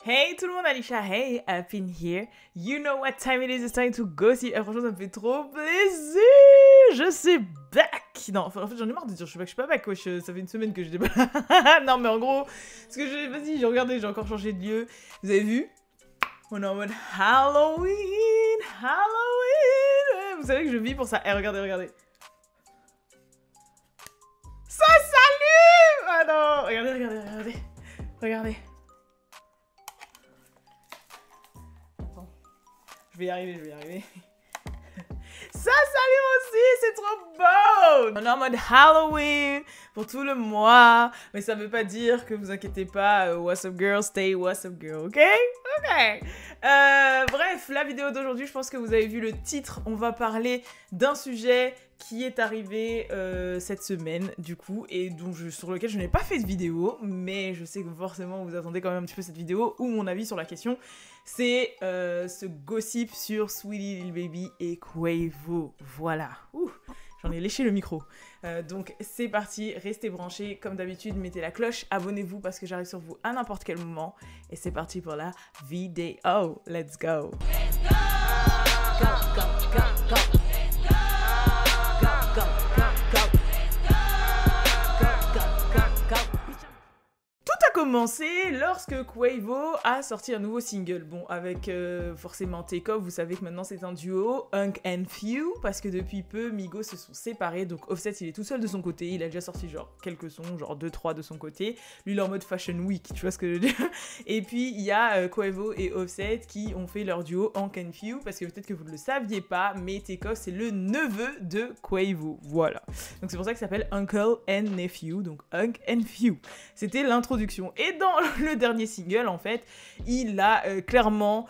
Hey tout le monde, Alicia, hey, I've been here. You know what time it is, it's time to go see. Franchement, ça me fait trop plaisir. Je suis back. Non, en fait, j'en ai marre de dire je suis pas back, wesh. Ça fait une semaine que je dis pas. Non, mais en gros, parce que vas-y, j'ai regardé, j'ai encore changé de lieu. Vous avez vu? On est en mode Halloween. Vous savez que je vis pour ça. Eh, regardez. Ça s'allume. Ah non, regardez. Je vais y arriver. Ça s'allume aussi, c'est trop beau. On est en mode Halloween pour tout le mois, mais ça veut pas dire que vous inquiétez pas, what's up girl, stay what's up girl, ok? Bref, la vidéo d'aujourd'hui, je pense que vous avez vu le titre, on va parler d'un sujet qui est arrivé cette semaine, du coup, et sur lequel je n'ai pas fait de vidéo, mais je sais que forcément vous attendez quand même un petit peu cette vidéo, ou mon avis sur la question, c'est ce gossip sur Saweetie, Lil Baby et Quavo. Voilà. Ouh, j'en ai léché le micro. Donc c'est parti, restez branchés. Comme d'habitude, mettez la cloche, abonnez-vous parce que j'arrive sur vous à n'importe quel moment. Et c'est parti pour la vidéo. Let's go. Go. Commencé lorsque Quavo a sorti un nouveau single. Bon, avec forcément Takeoff, vous savez que maintenant c'est un duo, Hunk and Few, parce que depuis peu, Migos se sont séparés, donc Offset il est tout seul de son côté, il a déjà sorti genre quelques sons, genre 2-3 de son côté, lui il est en mode Fashion Week, tu vois ce que je veux dire. Et puis il y a Quavo et Offset qui ont fait leur duo Hunk and Few, parce que peut-être que vous ne le saviez pas, mais Takeoff c'est le neveu de Quavo, voilà. Donc c'est pour ça qu'il s'appelle Uncle and Nephew, donc Hunk and Few. C'était l'introduction. Et dans le dernier single, en fait, il a clairement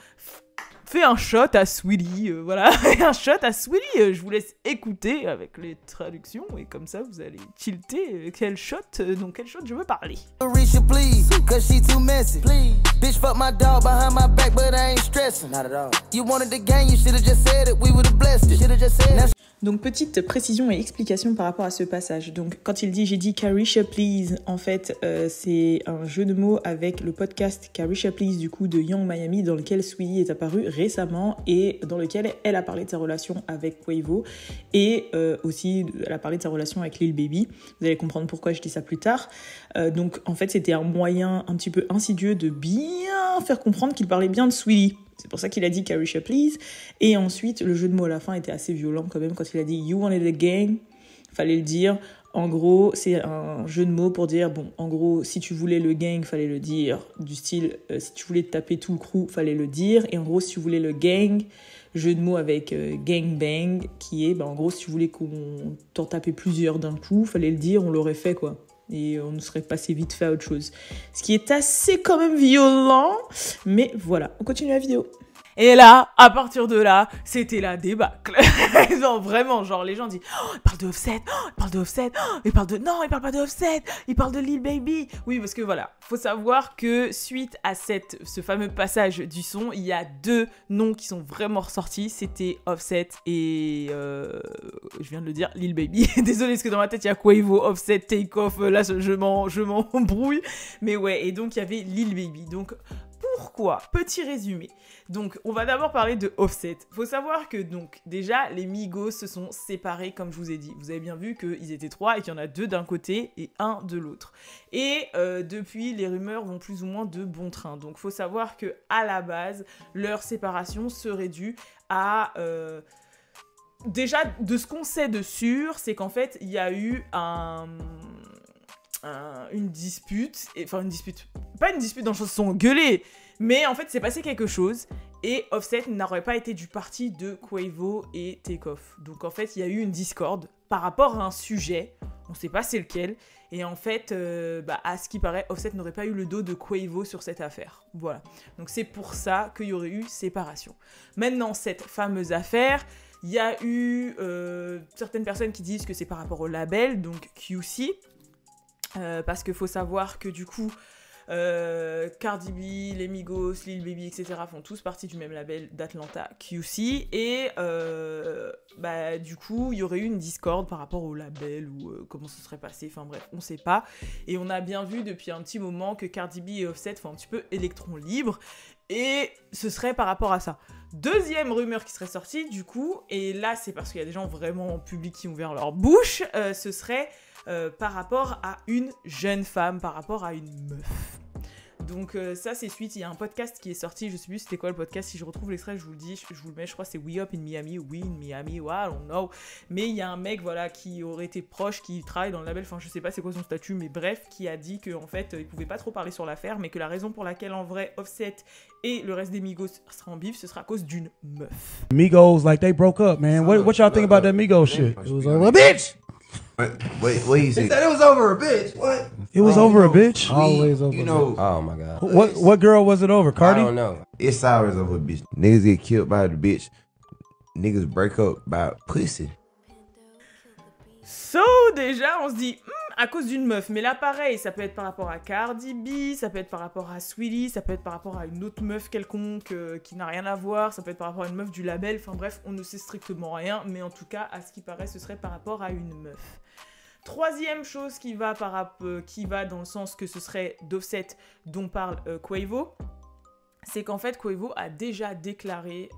fait un shot à Saweetie, voilà, un shot à Saweetie. Je vous laisse écouter avec les traductions et comme ça vous allez tilter quel shot je veux parler. Donc petite précision et explication par rapport à ce passage. Donc quand il dit j'ai dit Carisha Please, en fait c'est un jeu de mots avec le podcast Carisha Please du coup de Young Miami dans lequel Saweetie est apparue récemment et dans lequel elle a parlé de sa relation avec Quavo et aussi elle a parlé de sa relation avec Lil Baby. Vous allez comprendre pourquoi je dis ça plus tard. Donc en fait c'était un moyen un petit peu insidieux de bien faire comprendre qu'il parlait bien de Saweetie. C'est pour ça qu'il a dit Carisha Please. Et ensuite, le jeu de mots à la fin était assez violent quand même. Quand il a dit You wanted a gang, fallait le dire. En gros, c'est un jeu de mots pour dire, bon, en gros, si tu voulais le gang, fallait le dire. Du style, si tu voulais te taper tout le crew, fallait le dire. Et en gros, si tu voulais le gang, jeu de mots avec gang bang, qui est, en gros, si tu voulais qu'on t'en tapait plusieurs d'un coup, fallait le dire, on l'aurait fait, quoi. Et on ne serait passé vite fait à autre chose. Ce qui est assez quand même violent. Mais voilà, on continue la vidéo. Et là, à partir de là, c'était la débâcle. Non, vraiment, genre, les gens disent oh, il parle de Offset, oh, il parle de Offset, oh, il parle de... Non, il parle pas de Offset, il parle de Lil Baby. Oui, parce que voilà, faut savoir que suite à ce fameux passage du son, il y a deux noms qui sont vraiment ressortis. C'était Offset et... je viens de le dire, Lil Baby. Désolé, parce que dans ma tête, il y a Quavo, Offset, Takeoff. Là, je m'embrouille. Mais ouais, et donc, il y avait Lil Baby. Donc... Pourquoi? Petit résumé. Donc, on va d'abord parler de Offset. Faut savoir que, donc, déjà, les Migos se sont séparés, comme je vous ai dit. Vous avez bien vu qu'ils étaient trois et qu'il y en a deux d'un côté et un de l'autre. Et depuis, les rumeurs vont plus ou moins de bon train. Donc, faut savoir que à la base, leur séparation serait due à... Déjà, de ce qu'on sait de sûr, c'est qu'en fait, il y a eu une dispute, pas une dispute dans le sens où ils se sont gueulés, mais en fait c'est passé quelque chose et Offset n'aurait pas été du parti de Quavo et Takeoff. Donc en fait il y a eu une discorde par rapport à un sujet, on sait pas c'est lequel, et en fait à ce qui paraît Offset n'aurait pas eu le dos de Quavo sur cette affaire. Voilà, donc c'est pour ça qu'il y aurait eu séparation. Maintenant cette fameuse affaire, il y a eu certaines personnes qui disent que c'est par rapport au label, donc QC, parce qu'il faut savoir que du coup Cardi B, les Migos, Lil Baby, etc. font tous partie du même label d'Atlanta, QC. Et du coup, il y aurait eu une discorde par rapport au label ou comment ça serait passé. Enfin bref, on sait pas. Et on a bien vu depuis un petit moment que Cardi B et Offset font un petit peu électron libre. Et ce serait par rapport à ça. Deuxième rumeur qui serait sortie, du coup, et là c'est parce qu'il y a des gens vraiment en public qui ont ouvert leur bouche, ce serait par rapport à une jeune femme, par rapport à une meuf. Donc ça c'est suite, il y a un podcast qui est sorti, je sais plus c'était quoi le podcast, si je retrouve l'extrait je vous le dis, je vous le mets, je crois que c'est We Up in Miami, We in Miami, I don't know, mais il y a un mec voilà qui aurait été proche, qui travaille dans le label, enfin je sais pas c'est quoi son statut, mais bref, qui a dit qu'en fait il pouvait pas trop parler sur l'affaire, mais que la raison pour laquelle en vrai Offset et le reste des Migos sera en bif, ce sera à cause d'une meuf. Migos, like they broke up, man. What y'all think about that Migos shit? It was over a bitch. Wait, you They see? said it was over a bitch. What? It was over a bitch. Always over. You know, Oh my god. What girl was it over? I Cardi? don't know. it's always over a bitch. Niggas get killed by the bitch. Niggas break up by pussy. So déjà on se dit à cause d'une meuf, mais là pareil, ça peut être par rapport à Cardi B, ça peut être par rapport à Saweetie, ça peut être par rapport à une autre meuf quelconque qui n'a rien à voir, ça peut être par rapport à une meuf du label, enfin bref, on ne sait strictement rien, mais en tout cas, à ce qui paraît, ce serait par rapport à une meuf. Troisième chose qui va dans le sens que ce serait d'Offset dont parle Quavo, c'est qu'en fait Quavo a déjà déclaré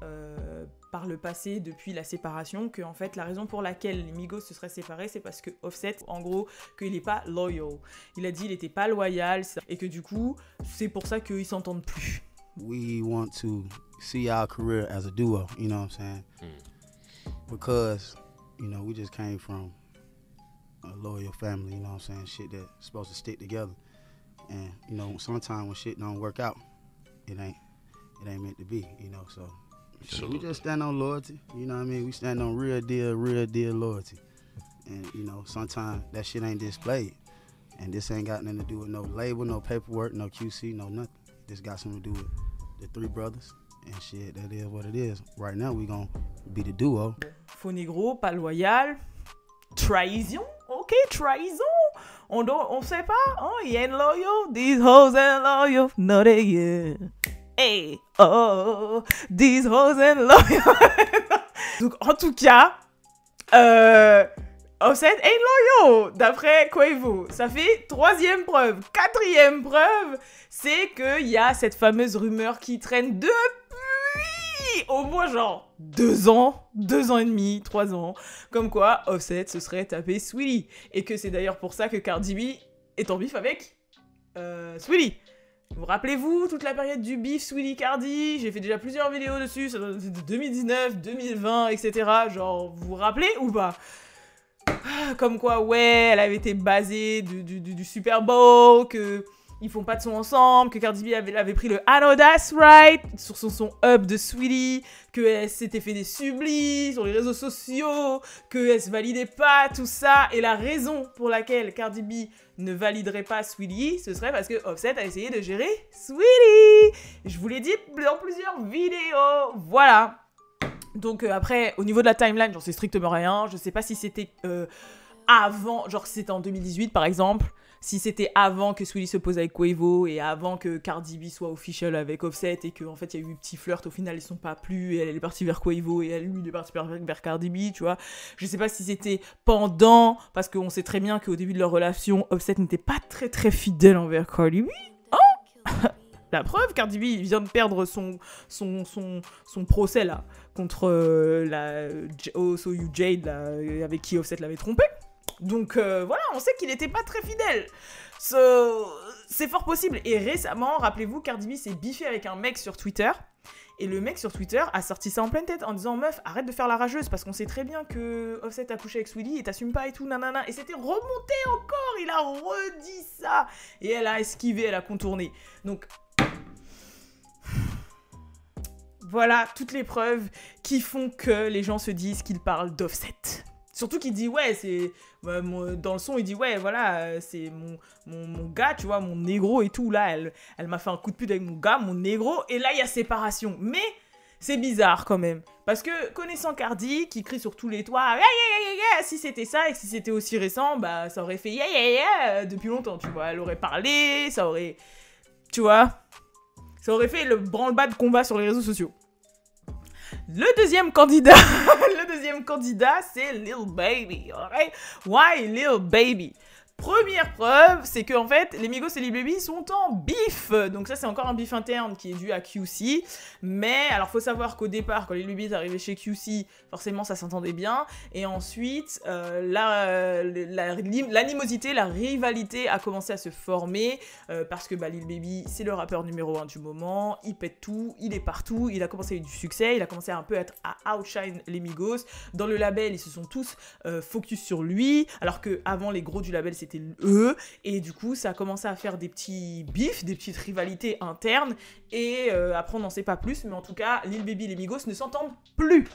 par le passé, depuis la séparation, que en fait la raison pour laquelle les Migos se seraient séparés, c'est parce que Offset, en gros, qu'il n'est pas loyal. Il a dit qu'il n'était pas loyal, et que du coup, c'est pour ça qu'ils s'entendent plus. We want to see our career as a duo, you know what I'm saying? Because, you know, we just came from a loyal family, you know what I'm saying? Shit that's supposed to stick together. And, you know, sometimes when shit don't work out, it ain't meant to be, you know, so we just stand on loyalty, you know what I mean? We stand on real deal loyalty. And, you know, sometimes that shit ain't displayed. And this ain't got nothing to do with no label, no paperwork, no QC, no nothing. This got something to do with the three brothers. And shit, that is what it is. Right now, we gonna be the duo. Faux négro, pas loyal, trahison, ok, trahison. On sait pas, hein, he ain't loyal, these hoes ain't loyal, no they yeah. Hey, oh, these hoes ain't loyal. Donc en tout cas, Offset ain't loyal, d'après Quavo. Ça fait troisième preuve. Quatrième preuve, c'est qu'il y a cette fameuse rumeur qui traîne depuis au moins genre 2 ans et demi, 3 ans, comme quoi Offset se serait tapé Saweetie. Et que c'est d'ailleurs pour ça que Cardi B est en bif avec Saweetie. Vous rappelez-vous toute la période du bif Saweetie-Cardi? J'ai fait déjà plusieurs vidéos dessus, ça doit être 2019, 2020, etc. Genre, vous vous rappelez ou pas? Comme quoi, ouais, elle avait été basée du Super Bowl, que ils font pas de son ensemble, que Cardi B avait pris le I Know That's Right sur son son Up de Saweetie, qu'elle s'était fait des sublis sur les réseaux sociaux, qu'elle se validait pas, tout ça. Et la raison pour laquelle Cardi B ne validerait pas Saweetie, ce serait parce que Offset a essayé de gérer Saweetie. Je vous l'ai dit dans plusieurs vidéos, voilà. Donc après, au niveau de la timeline, j'en sais strictement rien. Je sais pas si c'était avant, genre si c'était en 2018 par exemple, si c'était avant que Saweetie se pose avec Quavo et avant que Cardi B soit official avec Offset et qu'en fait il y a eu un petit flirt, au final ils sont pas plus et elle est partie vers Quavo et lui il est parti vers Cardi B, tu vois. Je sais pas si c'était pendant, parce qu'on sait très bien qu'au début de leur relation, Offset n'était pas très très fidèle envers Cardi B. Oh la preuve, Cardi B vient de perdre son procès là contre la Oh So You Jade là, avec qui Offset l'avait trompé. Donc voilà, on sait qu'il n'était pas très fidèle. C'est fort possible. Et récemment, rappelez-vous, Cardi B s'est biffé avec un mec sur Twitter. Et le mec sur Twitter a sorti ça en pleine tête en disant « Meuf, arrête de faire la rageuse parce qu'on sait très bien que Offset a couché avec Saweetie et t'assumes pas et tout, nanana. » Et c'était remonté encore, il a redit ça. Et elle a esquivé, elle a contourné. Donc voilà toutes les preuves qui font que les gens se disent qu'ils parlent d'Offset. Surtout qu'il dit, ouais, c'est... dans le son, il dit, ouais, voilà, c'est mon gars, tu vois, mon négro et tout. Là, elle m'a fait un coup de pute avec mon gars, mon négro. Et là, il y a séparation. Mais c'est bizarre quand même. Parce que, connaissant Cardi, qui crie sur tous les toits, yeah, yeah, yeah, yeah, si c'était ça et si c'était aussi récent, bah, ça aurait fait yeah, yeah, yeah depuis longtemps, tu vois. Elle aurait parlé, ça aurait Tu vois, ça aurait fait le branle-bas de combat sur les réseaux sociaux. Le deuxième candidat, c'est Lil Baby. Alright? Why Lil Baby? Première preuve, c'est que en fait, les Migos et Lil Baby sont en bif. Donc ça, c'est encore un bif interne qui est dû à QC. Mais alors, faut savoir qu'au départ, quand Lil Baby est arrivé chez QC, forcément, ça s'entendait bien. Et ensuite, l'animosité, la rivalité a commencé à se former parce que Lil Baby, c'est le rappeur numéro 1 du moment. Il pète tout, il est partout. Il a commencé à avoir du succès. Il a commencé à un peu à outshine les Migos. Dans le label, ils se sont tous focus sur lui. Alors que avant les gros du label, c'était eux, et du coup ça a commencé à faire des petits bifs, des petites rivalités internes, et après on n'en sait pas plus, mais en tout cas Lil Baby et les Migos ne s'entendent plus.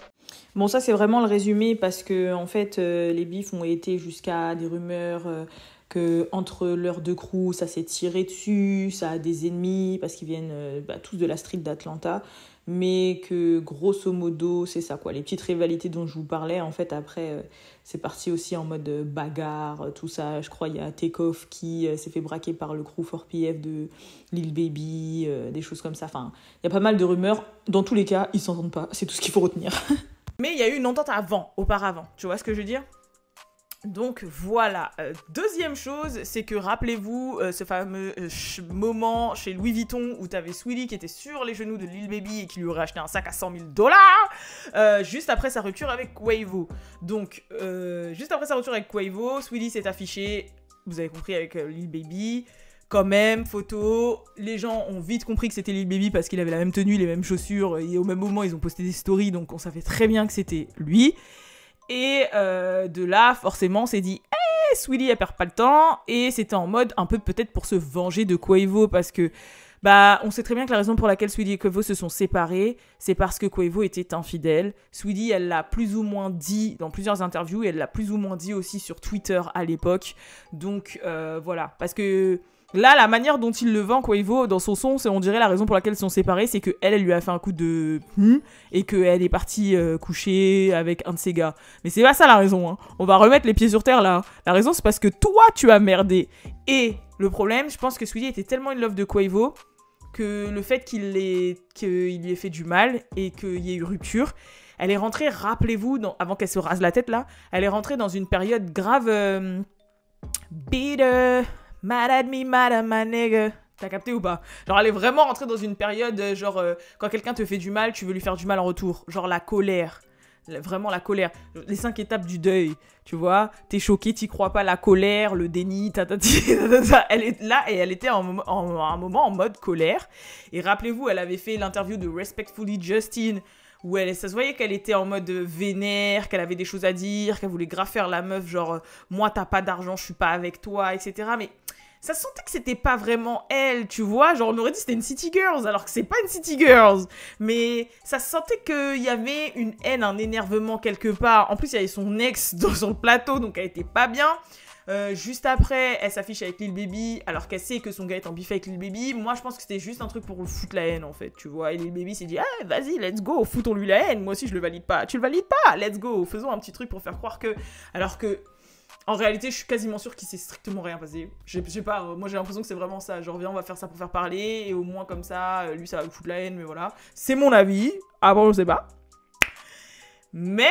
Bon, ça c'est vraiment le résumé, parce que en fait les bifs ont été jusqu'à des rumeurs que entre leurs deux crews ça s'est tiré dessus, ça a des ennemis parce qu'ils viennent tous de la street d'Atlanta, mais que grosso modo c'est ça quoi, les petites rivalités dont je vous parlais. En fait après c'est parti aussi en mode bagarre, tout ça. Je crois il y a Takeoff qui s'est fait braquer par le crew 4PF de Lil Baby, des choses comme ça. Enfin, il y a pas mal de rumeurs. Dans tous les cas, ils s'entendent pas, c'est tout ce qu'il faut retenir. Mais il y a eu une entente auparavant, tu vois ce que je veux dire? Donc voilà. Deuxième chose, c'est que rappelez-vous ce fameux moment chez Louis Vuitton où t'avais Saweetie qui était sur les genoux de Lil Baby et qui lui aurait acheté un sac à $100,000 juste après sa rupture avec Quavo. Donc juste après sa rupture avec Quavo, Saweetie s'est affiché, vous avez compris, avec Lil Baby. Quand même, photo, les gens ont vite compris que c'était Lil Baby parce qu'il avait la même tenue, les mêmes chaussures, et au même moment ils ont posté des stories, donc on savait très bien que c'était lui. Et de là, forcément, on s'est dit « Saweetie, elle perd pas le temps ». Et c'était en mode un peu peut-être pour se venger de Quavo, parce que on sait très bien que la raison pour laquelle Saweetie et Quavo se sont séparés, c'est parce que Quavo était infidèle. Saweetie, elle l'a plus ou moins dit dans plusieurs interviews, et elle l'a plus ou moins dit aussi sur Twitter à l'époque. Donc voilà, parce que là, la manière dont il le vend, Quavo, dans son son, c'est, on dirait, la raison pour laquelle ils sont séparés, c'est qu'elle lui a fait un coup de et qu'elle est partie coucher avec un de ses gars. Mais c'est pas ça la raison, hein. On va remettre les pieds sur terre, là. La raison, c'est parce que toi, tu as merdé. Et le problème, je pense que Saweetie était tellement in love de Quavo que le fait qu'il lui ait fait du mal et qu'il y ait eu rupture, elle est rentrée, rappelez-vous, avant qu'elle se rase la tête, là, elle est rentrée dans une période grave bitter. Mad at me, mad at my nigga. T'as capté ou pas? Genre, elle est vraiment rentrée dans une période, quand quelqu'un te fait du mal, tu veux lui faire du mal en retour. Genre, la colère. Vraiment, la colère. Les 5 étapes du deuil, tu vois. T'es choqué, t'y crois pas, la colère, le déni, Elle est là, et elle était un moment en mode colère. Et rappelez-vous, elle avait fait l'interview de Respectfully Justin, où ça se voyait qu'elle était en mode vénère, qu'elle avait des choses à dire, qu'elle voulait grave faire la meuf, genre « Moi, t'as pas d'argent, je suis pas avec toi », etc. Mais ça sentait que c'était pas vraiment elle, tu vois. Genre, on aurait dit que c'était une City Girls, alors que c'est pas une City Girls. Mais ça sentait qu'il y avait une haine, un énervement quelque part. En plus, il y avait son ex sur le plateau, donc elle était pas bien. Juste après, elle s'affiche avec Lil Baby, alors qu'elle sait que son gars est en bif avec Lil Baby. Moi, je pense que c'était juste un truc pour lui foutre la haine, en fait, tu vois. Et Lil Baby s'est dit, ah, vas-y, let's go, foutons-lui la haine. Moi aussi, je le valide pas. Tu le valides pas, let's go. Faisons un petit truc pour faire croire que... Alors que, en réalité, je suis quasiment sûre qu'il s'est strictement rien passé. Je sais pas, moi j'ai l'impression que c'est vraiment ça. Genre, viens, on va faire ça pour faire parler, et au moins comme ça, lui, ça va lui foutre la haine, mais voilà. C'est mon avis. Avant, je sais pas. Mais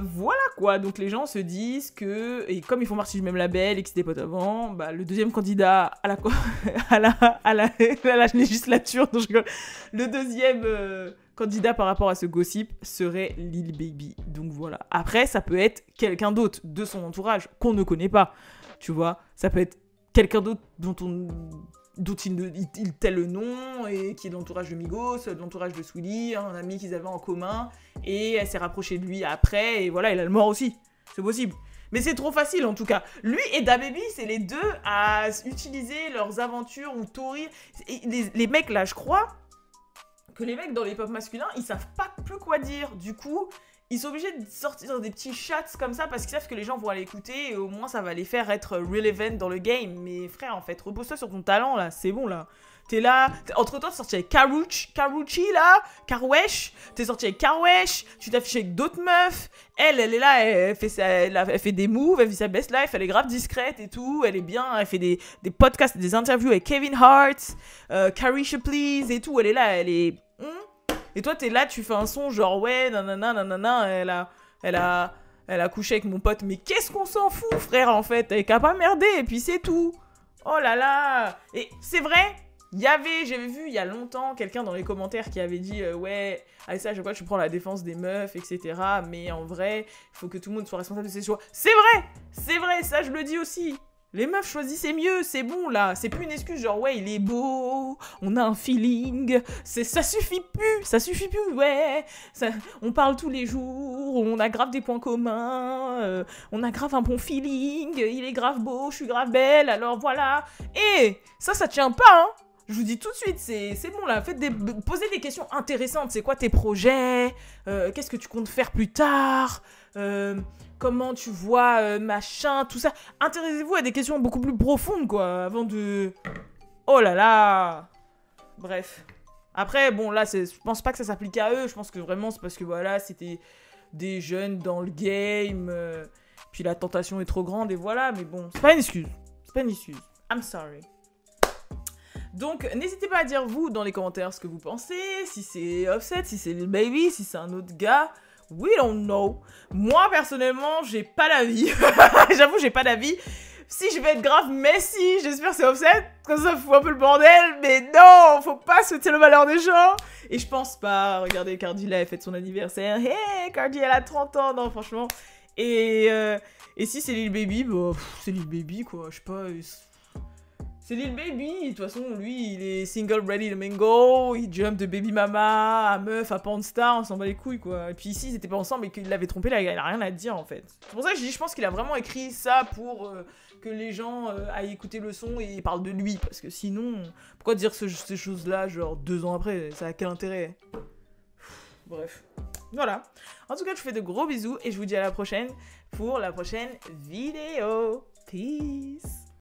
voilà quoi, donc les gens se disent que, et comme ils font partie du même label et que c'était potes avant, le deuxième candidat à la législature, donc le deuxième candidat par rapport à ce gossip serait Lil Baby. Donc voilà. Après, ça peut être quelqu'un d'autre de son entourage qu'on ne connaît pas, tu vois. Ça peut être quelqu'un d'autre dont il tait le nom, et qui est de l'entourage de Migos, de l'entourage de Saweetie, un ami qu'ils avaient en commun, et elle s'est rapprochée de lui après, et voilà, il a le mort aussi. C'est possible. Mais c'est trop facile en tout cas. Lui et DaBaby, c'est les deux à utiliser leurs aventures ou Tory. Les mecs là, je crois que les mecs dans les pop masculins, ils savent pas plus quoi dire. Du coup, ils sont obligés de sortir des petits chats comme ça parce qu'ils savent que les gens vont aller écouter et au moins ça va les faire être relevant dans le game. Mais frère, en fait, repose-toi sur ton talent là, c'est bon là. T'es là, entre-temps, t'es sorti avec Karuchi, là, Karwesh, t'es sorti avec Karwesh, tu t'affiches avec d'autres meufs, elle est là, elle fait des moves, elle fait sa best life, elle est grave discrète et tout, elle est bien, elle fait des podcasts, des interviews avec Kevin Hart, Carisha Please et tout, elle est là, elle est... Et toi, t'es là, tu fais un son genre, ouais, nanana, elle a couché avec mon pote, mais qu'est-ce qu'on s'en fout, frère, en fait, t'avais qu'à pas merder, et puis c'est tout. Oh là là. Et c'est vrai, j'avais vu il y a longtemps quelqu'un dans les commentaires qui avait dit ouais, Aïssa, je crois que tu prends la défense des meufs, etc. Mais en vrai, il faut que tout le monde soit responsable de ses choix. C'est vrai, ça je le dis aussi. Les meufs choisissez mieux, c'est bon là. C'est plus une excuse genre ouais, il est beau, on a un feeling. Ça suffit plus, ouais. On parle tous les jours, on a grave des points communs, on a grave un bon feeling, il est grave beau, je suis grave belle, alors voilà. Et ça tient pas, hein. Je vous dis tout de suite, c'est bon là, posez des questions intéressantes. C'est quoi tes projets? Qu'est-ce que tu comptes faire plus tard? Comment tu vois machin, tout ça. Intéressez-vous à des questions beaucoup plus profondes, quoi, avant de... Oh là là. Bref. Après, bon, là, je pense pas que ça s'applique à eux. Je pense que vraiment, c'est parce que, voilà, c'était des jeunes dans le game. Puis la tentation est trop grande, et voilà. Mais bon, c'est pas une excuse. I'm sorry. Donc, n'hésitez pas à dire, vous, dans les commentaires, ce que vous pensez. Si c'est Offset, si c'est Lil Baby, si c'est un autre gars... We don't know. Moi, personnellement, j'ai pas d'avis. J'avoue, j'ai pas d'avis. Si je vais être grave Messi, j'espère que c'est Offset. Comme ça fout un peu le bordel. Mais non, faut pas souhaiter le malheur des gens. Et je pense pas. Regardez, Cardi, là, elle fête son anniversaire. Hey, Cardi, elle a 30 ans. Non, franchement. Et si c'est Lil Baby, bah, c'est Lil Baby, quoi. Je sais pas... C'est Lil Baby, de toute façon, lui, il est single ready to mingle, il jump de baby mama à meuf, à pornstar, on s'en bat les couilles, quoi. Et puis ici, ils étaient pas ensemble et qu'il l'avait trompé, là, il a rien à dire, en fait. C'est pour ça que je dis, je pense qu'il a vraiment écrit ça pour que les gens aillent écouter le son et parlent de lui, parce que sinon, pourquoi dire ces choses-là, genre 2 ans après, ça a quel intérêt? Bref, voilà. En tout cas, je vous fais de gros bisous et je vous dis à la prochaine pour la prochaine vidéo. Peace.